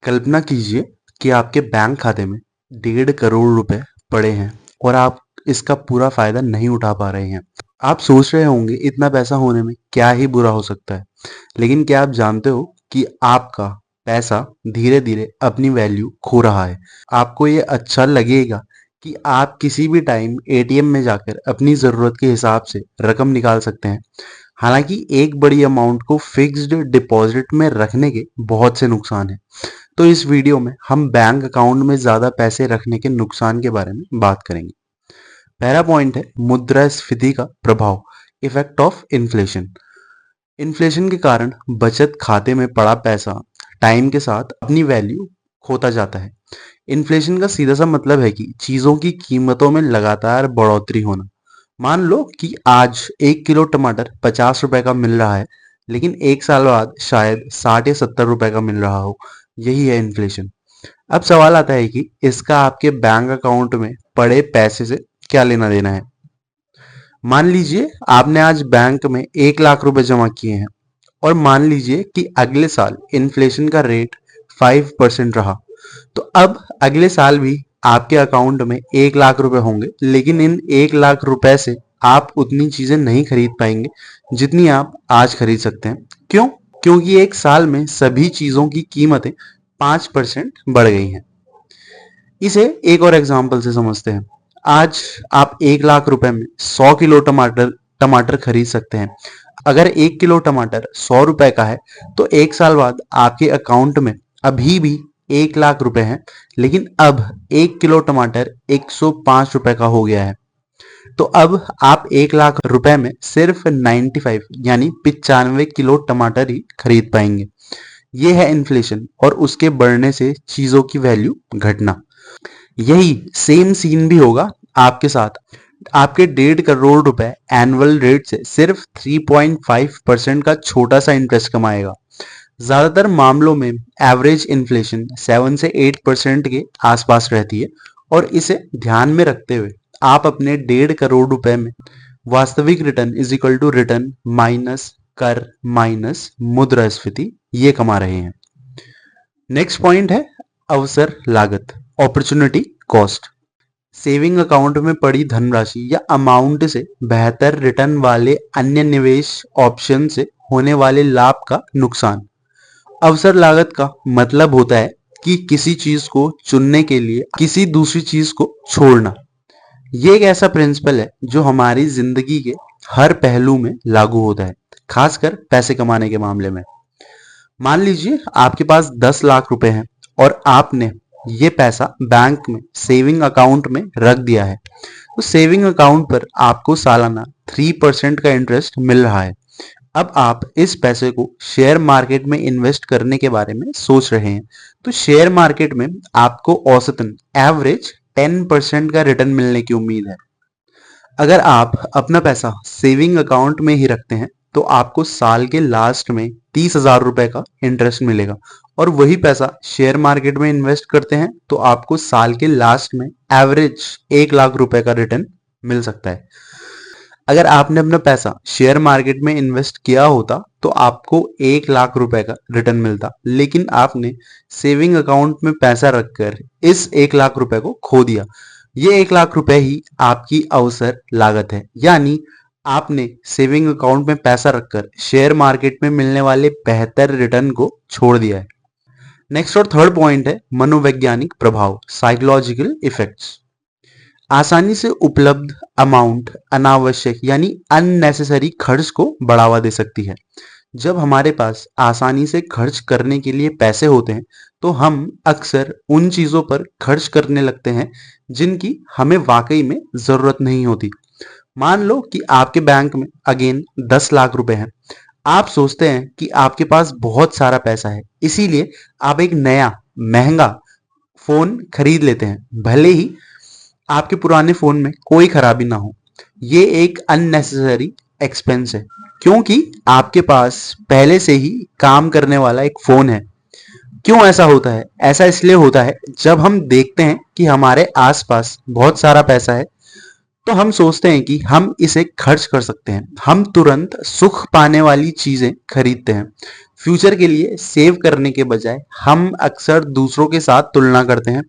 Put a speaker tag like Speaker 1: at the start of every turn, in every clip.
Speaker 1: कल्पना कीजिए कि आपके बैंक खाते में 1.5 करोड़ रुपए पड़े हैं और आप इसका पूरा फायदा नहीं उठा पा रहे हैं। आप सोच रहे होंगे इतना पैसा होने में क्या ही बुरा हो सकता है, लेकिन क्या आप जानते हो कि आपका पैसा धीरे धीरे अपनी वैल्यू खो रहा है। आपको ये अच्छा लगेगा कि आप किसी भी टाइम एटीएम में जाकर अपनी जरूरत के हिसाब से रकम निकाल सकते हैं। हालांकि एक बड़ी अमाउंट को फिक्स्ड डिपॉजिट में रखने के बहुत से नुकसान हैं। तो इस वीडियो में हम बैंक अकाउंट में ज्यादा पैसे रखने के नुकसान के बारे में बात करेंगे। पहला पॉइंट है मुद्रास्फीति का प्रभाव, इफेक्ट ऑफ इन्फ्लेशन। इन्फ्लेशन के कारण बचत खाते में पड़ा पैसा टाइम के साथ अपनी वैल्यू खोता जाता है। इन्फ्लेशन का सीधा सा मतलब है कि चीजों की कीमतों में लगातार बढ़ोतरी होना। मान लो कि आज 1 किलो टमाटर 50 रुपए का मिल रहा है, लेकिन एक साल बाद शायद 60 या 70 रुपए का मिल रहा हो। यही है इन्फ्लेशन। अब सवाल आता है कि इसका आपके बैंक अकाउंट में पड़े पैसे से क्या लेना देना है। मान लीजिए आपने आज बैंक में 1 लाख रुपए जमा किए हैं और मान लीजिए कि अगले साल इन्फ्लेशन का रेट 5% रहा, तो अब अगले साल भी आपके अकाउंट में 1 लाख रुपए होंगे, लेकिन इन 1 लाख रुपए से आप उतनी चीजें नहीं खरीद पाएंगे जितनी आप आज खरीद सकते हैं। क्यों? क्योंकि एक साल में सभी चीजों की कीमतें 5% बढ़ गई हैं। इसे एक और एग्जाम्पल से समझते हैं। आज आप 1 लाख रुपए में 100 किलो टमाटर टमाटर खरीद सकते हैं। अगर 1 किलो टमाटर 100 रुपए का है, तो एक साल बाद आपके अकाउंट में अभी भी 1 लाख रुपए हैं, लेकिन अब 1 किलो टमाटर 105 रुपए का हो गया है। तो अब आप 1 लाख रुपए में सिर्फ 95 यानी 95 किलो टमाटर ही खरीद पाएंगे। ये है इन्फ्लेशन और उसके बढ़ने से चीजों की वैल्यू घटना। यही सेम सीन भी होगा आपके साथ। आपके 1.5 करोड़ रुपए एनुअल रेट से सिर्फ 3.5% का छोटा सा इंटरेस्ट कमाएगा। ज्यादातर मामलों में एवरेज इन्फ्लेशन 7 से 8% के आसपास रहती है, और इसे ध्यान में रखते हुए आप अपने 1.5 करोड़ रुपए में वास्तविक return is equal to return minus कर माइनस मुद्रास्फीति ये कमा रहे हैं। नेक्स्ट पॉइंट है अवसर लागत, अपॉर्चुनिटी कॉस्ट। सेविंग अकाउंट में पड़ी धनराशि या अमाउंट से बेहतर रिटर्न वाले अन्य निवेश ऑप्शन से होने वाले लाभ का नुकसान। अवसर लागत का मतलब होता है कि किसी चीज को चुनने के लिए किसी दूसरी चीज को छोड़ना। ये एक ऐसा प्रिंसिपल है जो हमारी जिंदगी के हर पहलू में लागू होता है, खासकर पैसे कमाने के मामले में। मान लीजिए आपके पास 10 लाख रुपए हैं और आपने ये पैसा बैंक में सेविंग अकाउंट में रख दिया है। तो सेविंग अकाउंट पर आपको सालाना 3% का इंटरेस्ट मिल रहा है। अब आप इस पैसे को शेयर मार्केट में इन्वेस्ट करने के बारे में सोच रहे हैं। तो शेयर मार्केट में आपको औसतन एवरेज 10% का रिटर्न मिलने की उम्मीद है। अगर आप अपना पैसा सेविंग अकाउंट में ही रखते हैं, तो आपको साल के लास्ट में 30,000 रुपए का इंटरेस्ट मिलेगा, और वही पैसा शेयर मार्केट में इन्वेस्ट करते हैं तो आपको साल के लास्ट में एवरेज 1 लाख रुपए का रिटर्न मिल सकता है। अगर आपने अपना पैसा शेयर मार्केट में इन्वेस्ट किया होता तो आपको 1 लाख रुपए का रिटर्न मिलता, लेकिन आपने सेविंग अकाउंट में पैसा रखकर इस 1 लाख रुपए को खो दिया। ये 1 लाख रुपए ही आपकी अवसर लागत है, यानी आपने सेविंग अकाउंट में पैसा रखकर शेयर मार्केट में मिलने वाले बेहतर रिटर्न को छोड़ दिया है। नेक्स्ट और थर्ड पॉइंट है मनोवैज्ञानिक प्रभाव, साइकोलॉजिकल इफेक्ट्स। आसानी से उपलब्ध अमाउंट अनावश्यक यानी अननेसेसरी खर्च को बढ़ावा दे सकती है। जब हमारे पास आसानी से खर्च करने के लिए पैसे होते हैं, तो हम अक्सर उन चीजों पर खर्च करने लगते हैं जिनकी हमें वाकई में जरूरत नहीं होती। मान लो कि आपके बैंक में अगेन 10 लाख रुपए हैं। आप सोचते हैं कि आपके पास बहुत सारा पैसा है, इसीलिए आप एक नया महंगा फोन खरीद लेते हैं, भले ही आपके पुराने फोन में कोई खराबी ना हो। ये एक अननेसेसरी एक्सपेंस है, क्योंकि आपके पास पहले से ही काम करने वाला एक फोन है। क्यों ऐसा होता है? ऐसा इसलिए होता है जब हम देखते हैं कि हमारे आसपास बहुत सारा पैसा है, तो हम सोचते हैं कि हम इसे खर्च कर सकते हैं। हम तुरंत सुख पाने वाली चीजें खरीदते हैं। फ्यूचर के लिए सेव करने के बजाय हम अक्सर दूसरों के साथ तुलना करते हैं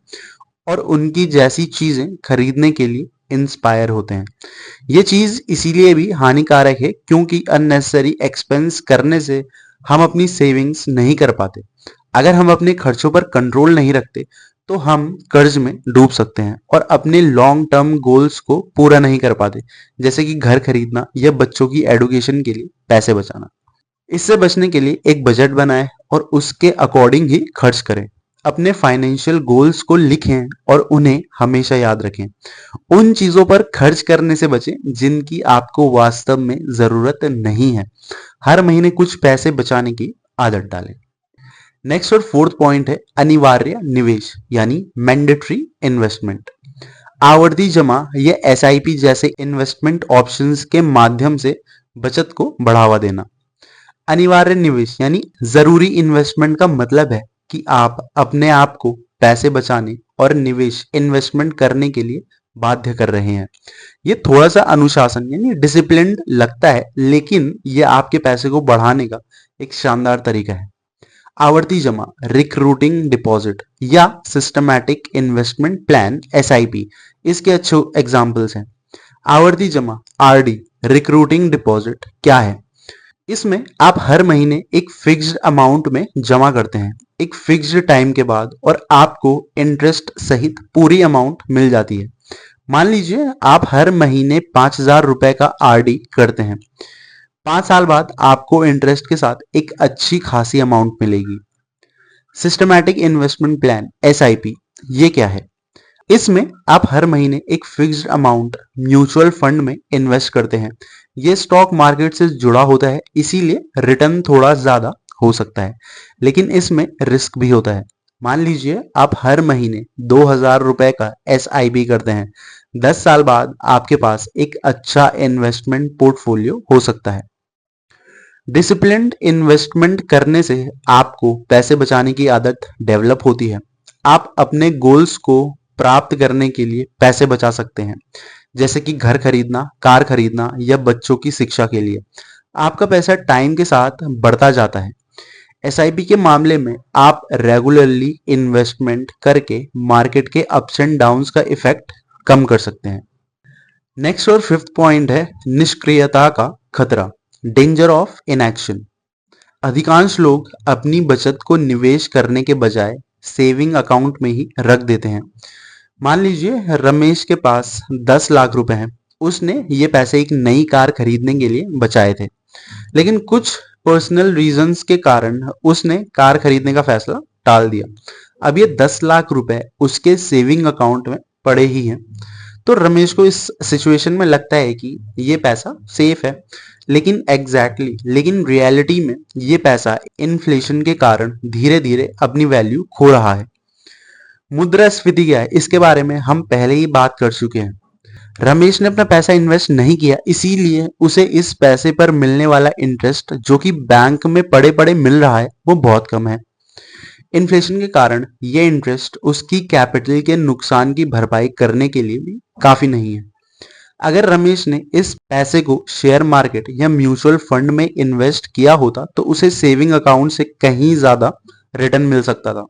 Speaker 1: और उनकी जैसी चीजें खरीदने के लिए इंस्पायर होते हैं। ये चीज इसीलिए भी हानिकारक है क्योंकि अननेसेसरी एक्सपेंस करने से हम अपनी सेविंग्स नहीं कर पाते। अगर हम अपने खर्चों पर कंट्रोल नहीं रखते तो हम कर्ज में डूब सकते हैं और अपने लॉन्ग टर्म गोल्स को पूरा नहीं कर पाते, जैसे कि घर खरीदना या बच्चों की एडुकेशन के लिए पैसे बचाना। इससे बचने के लिए एक बजट बनाएं और उसके अकॉर्डिंग ही खर्च करें। अपने फाइनेंशियल गोल्स को लिखें और उन्हें हमेशा याद रखें। उन चीजों पर खर्च करने से बचें जिनकी आपको वास्तव में जरूरत नहीं है। हर महीने कुछ पैसे बचाने की आदत डालें। नेक्स्ट और फोर्थ पॉइंट है अनिवार्य निवेश यानी मैंडेटरी इन्वेस्टमेंट। आवर्ती जमा या एसआईपी जैसे इन्वेस्टमेंट ऑप्शंस के माध्यम से बचत को बढ़ावा देना। अनिवार्य निवेश यानी जरूरी इन्वेस्टमेंट का मतलब है कि आप अपने आप को पैसे बचाने और निवेश इन्वेस्टमेंट करने के लिए बाध्य कर रहे हैं। ये थोड़ा सा अनुशासन यानी डिसिप्लिन लगता है, लेकिन ये आपके पैसे को बढ़ाने का एक शानदार तरीका है। आवर्ती जमा रिक्रूटिंग डिपॉजिट या सिस्टमैटिक इन्वेस्टमेंट प्लान एसआईपी इसके अच्छे एग्जाम्पल्स हैं। आवर्ती जमा आरडी रिक्रूटिंग डिपॉजिट क्या है? इसमें आप हर महीने एक फिक्स्ड अमाउंट में जमा करते हैं एक फिक्स्ड टाइम के बाद और आपको इंटरेस्ट सहित पूरी अमाउंट मिल जाती है। मान लीजिए आप हर महीने 5,000 रुपए का आरडी करते हैं। 5 साल बाद आपको इंटरेस्ट के साथ एक अच्छी खासी अमाउंट मिलेगी। सिस्टमैटिक इन्वेस्टमेंट प्लान एसआईपी ये क्या है? इसमें आप हर महीने एक फिक्स्ड अमाउंट म्यूचुअल फंड में इन्वेस्ट करते हैं। ये स्टॉक मार्केट से जुड़ा होता है, इसीलिए रिटर्न थोड़ा ज्यादा हो सकता है, लेकिन इसमें रिस्क भी होता है। मान लीजिए आप हर महीने 2,000 रुपए का एसआईपी करते हैं। 10 साल बाद आपके पास एक अच्छा इन्वेस्टमेंट पोर्टफोलियो हो सकता है। डिसिप्लिन्ड इन्वेस्टमेंट करने से आपको पैसे बचाने की आदत डेवलप होती है। आप अपने गोल्स को प्राप्त करने के लिए पैसे बचा सकते हैं, जैसे कि घर खरीदना, कार खरीदना या बच्चों की शिक्षा के लिए। आपका पैसा टाइम के साथ बढ़ता जाता है। एसआईपी के मामले में आप रेगुलरली इन्वेस्टमेंट करके मार्केट के अप्स एंड डाउन्स का इफेक्ट कम कर सकते हैं। नेक्स्ट और फिफ्थ पॉइंट है निष्क्रियता का खतरा, डेंजर ऑफ इनएक्शन। अधिकांश लोग अपनी बचत को निवेश करने के बजाय सेविंग अकाउंट में ही रख देते हैं। मान लीजिए रमेश के पास 10 लाख रुपए हैं। उसने ये पैसे एक नई कार खरीदने के लिए बचाए थे, लेकिन कुछ पर्सनल रीजंस के कारण उसने कार खरीदने का फैसला टाल दिया। अब ये 10 लाख रुपए उसके सेविंग अकाउंट में पड़े ही हैं। तो रमेश को इस सिचुएशन में लगता है कि ये पैसा सेफ है, लेकिन रियलिटी में ये पैसा इन्फ्लेशन के कारण धीरे धीरे अपनी वैल्यू खो रहा है। मुद्रास्फीति क्या है, इसके बारे में हम पहले ही बात कर चुके हैं। रमेश ने अपना पैसा इन्वेस्ट नहीं किया, इसीलिए उसे इस पैसे पर मिलने वाला इंटरेस्ट जो कि बैंक में पड़े पड़े मिल रहा है वो बहुत कम है। इन्फ्लेशन के कारण ये इंटरेस्ट उसकी कैपिटल के नुकसान की भरपाई करने के लिए भी काफी नहीं है। अगर रमेश ने इस पैसे को शेयर मार्केट या म्यूचुअल फंड में इन्वेस्ट किया होता तो उसे सेविंग अकाउंट से कहीं ज्यादा रिटर्न मिल सकता था।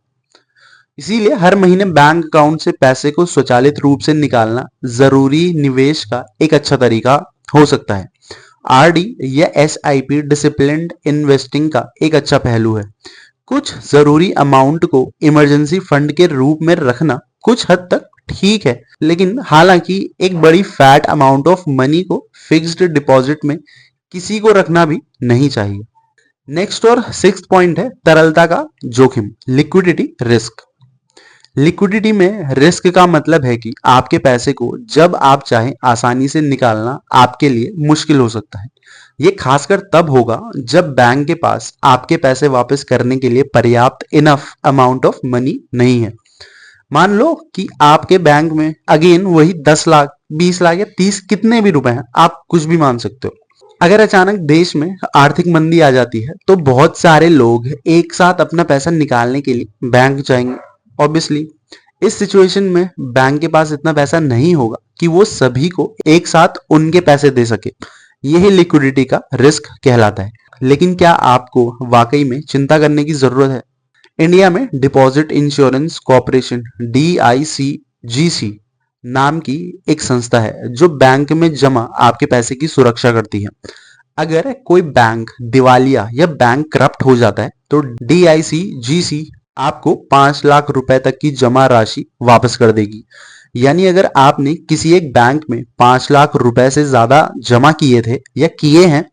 Speaker 1: इसीलिए हर महीने बैंक अकाउंट से पैसे को स्वचालित रूप से निकालना जरूरी निवेश का एक अच्छा तरीका हो सकता है। आरडी या एसआईपी डिसिप्लिन्ड इन्वेस्टिंग का एक अच्छा पहलू है। कुछ जरूरी अमाउंट को इमरजेंसी फंड के रूप में रखना कुछ हद तक ठीक है, लेकिन हालांकि एक बड़ी फैट अमाउंट ऑफ मनी को फिक्स्ड डिपॉजिट में किसी को रखना भी नहीं चाहिए। नेक्स्ट और सिक्स्थ पॉइंट है तरलता का जोखिम, लिक्विडिटी रिस्क। लिक्विडिटी में रिस्क का मतलब है कि आपके पैसे को जब आप चाहें आसानी से निकालना आपके लिए मुश्किल हो सकता है। ये खासकर तब होगा जब बैंक के पास आपके पैसे वापस करने के लिए पर्याप्त इनफ अमाउंट ऑफ मनी नहीं है। मान लो कि आपके बैंक में अगेन वही 10 लाख 20 लाख या 30 कितने भी रुपए हैं, आप कुछ भी मान सकते हो। अगर अचानक देश में आर्थिक मंदी आ जाती है तो बहुत सारे लोग एक साथ अपना पैसा निकालने के लिए बैंक जाएंगे। ऑब्वियसली इस सिचुएशन में बैंक के पास इतना पैसा नहीं होगा कि वो सभी को एक साथ उनके पैसे दे सके। यही लिक्विडिटी का रिस्क कहलाता है। लेकिन क्या आपको वाकई में चिंता करने की जरूरत है? इंडिया में डिपॉजिट इंश्योरेंस कॉर्पोरेशन DICGC नाम की एक संस्था है जो बैंक में जमा आपके पैसे की सुरक्षा करती है। अगर कोई बैंक दिवालिया या बैंक करप्ट हो जाता है तो DICGC आपको 5 लाख रुपए तक की जमा राशि वापस कर देगी। यानी अगर आपने किसी एक बैंक में 5 लाख रुपए से ज्यादा जमा किए थे या किए हैं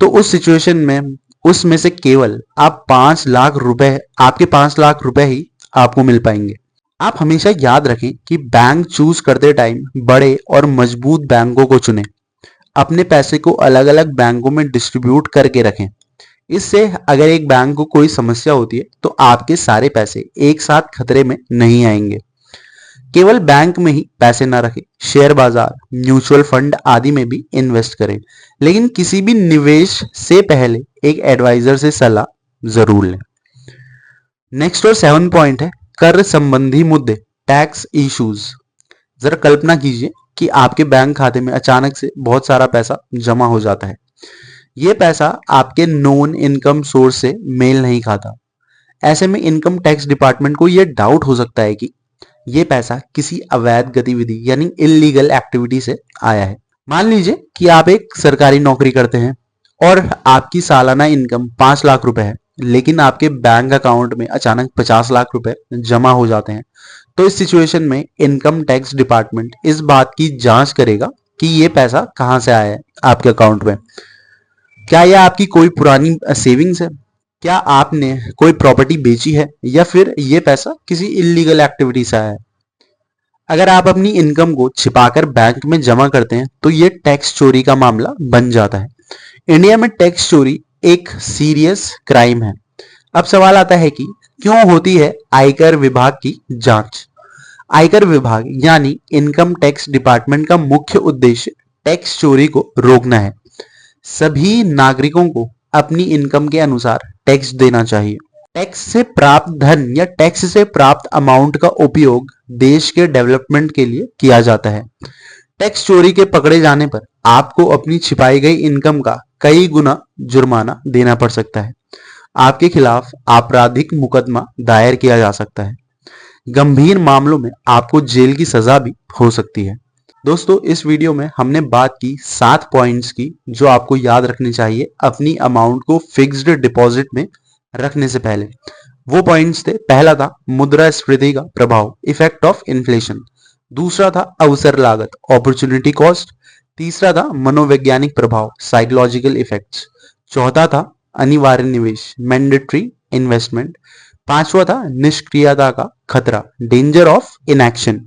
Speaker 1: तो उस सिचुएशन में उसमें से केवल आप 5 लाख रुपए आपके 5 लाख रुपए ही आपको मिल पाएंगे। आप हमेशा याद रखें कि बैंक चूज करते टाइम बड़े और मजबूत बैंकों को चुनें। अपने पैसे को अलग अलग बैंकों में डिस्ट्रीब्यूट करके रखें। इससे अगर एक बैंक को कोई समस्या होती है तो आपके सारे पैसे एक साथ खतरे में नहीं आएंगे। केवल बैंक में ही पैसे ना रखें, शेयर बाजार, म्यूचुअल फंड आदि में भी इन्वेस्ट करें। लेकिन किसी भी निवेश से पहले एक एडवाइजर से सलाह जरूर लें। नेक्स्ट और 7 पॉइंट है कर संबंधी मुद्दे, टैक्स इश्यूज। जरा कल्पना कीजिए कि आपके बैंक खाते में अचानक से बहुत सारा पैसा जमा हो जाता है। ये पैसा आपके नॉन इनकम सोर्स से मेल नहीं खाता। ऐसे में इनकम टैक्स डिपार्टमेंट को यह डाउट हो सकता है कि ये पैसा किसी अवैध गतिविधि यानी इलीगल एक्टिविटी से आया है। मान लीजिए कि आप एक सरकारी नौकरी करते हैं और आपकी सालाना इनकम 5 लाख रुपए है, लेकिन आपके बैंक अकाउंट में अचानक 50 लाख रुपए जमा हो जाते हैं। तो इस सिचुएशन में इनकम टैक्स डिपार्टमेंट इस बात की जांच करेगा कि ये पैसा कहां से आया है आपके अकाउंट में। क्या यह आपकी कोई पुरानी सेविंग्स है? क्या आपने कोई प्रॉपर्टी बेची है या फिर यह पैसा किसी इलीगल एक्टिविटी से आया है? अगर आप अपनी इनकम को छिपाकर बैंक में जमा करते हैं तो यह टैक्स चोरी का मामला बन जाता है। इंडिया में टैक्स चोरी एक सीरियस क्राइम है। अब सवाल आता है कि क्यों होती है आयकर विभाग की जांच? आयकर विभाग यानी इनकम टैक्स डिपार्टमेंट का मुख्य उद्देश्य टैक्स चोरी को रोकना है। सभी नागरिकों को अपनी इनकम के अनुसार टैक्स देना चाहिए। टैक्स से प्राप्त धन या टैक्स से प्राप्त अमाउंट का उपयोग देश के डेवलपमेंट के लिए किया जाता है। टैक्स चोरी के पकड़े जाने पर आपको अपनी छिपाई गई इनकम का कई गुना जुर्माना देना पड़ सकता है। आपके खिलाफ आपराधिक मुकदमा दायर किया जा सकता है। गंभीर मामलों में आपको जेल की सजा भी हो सकती है। दोस्तों, इस वीडियो में हमने बात की 7 पॉइंट्स की जो आपको याद रखने चाहिए अपनी अमाउंट को फिक्स्ड डिपॉजिट में रखने से पहले। वो पॉइंट्स थे, पहला था मुद्रास्फीति का प्रभाव, इफेक्ट ऑफ इन्फ्लेशन। दूसरा था अवसर लागत, अपॉर्चुनिटी कॉस्ट। तीसरा था मनोवैज्ञानिक प्रभाव, साइकोलॉजिकल इफेक्ट्स। चौथा था अनिवार्य निवेश, मैंडेटरी इन्वेस्टमेंट। पांचवा था निष्क्रियता का खतरा, डेंजर ऑफ इनएक्शन।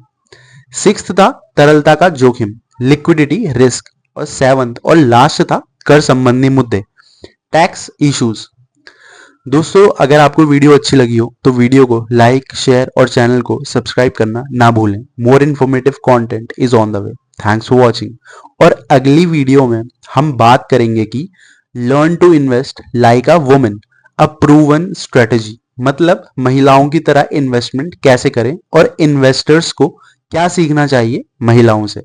Speaker 1: सिक्स्थ था तरलता का जोखिम, लिक्विडिटी रिस्क। और 7th और लास्ट था कर संबंधी मुद्दे, टैक्स इश्यूज। दोस्तों, अगर आपको वीडियो अच्छी लगी हो तो वीडियो को लाइक, शेयर और चैनल को सब्सक्राइब करना ना भूलें। More informative content is on the way. Thanks for watching. और अगली वीडियो में हम बात करेंगे कि learn to invest like a woman, a proven strategy. मतलब महिलाओं की तरह इन्वेस्टमेंट कैसे करें और इन्वेस्टर्स को क्या सीखना चाहिए महिलाओं से।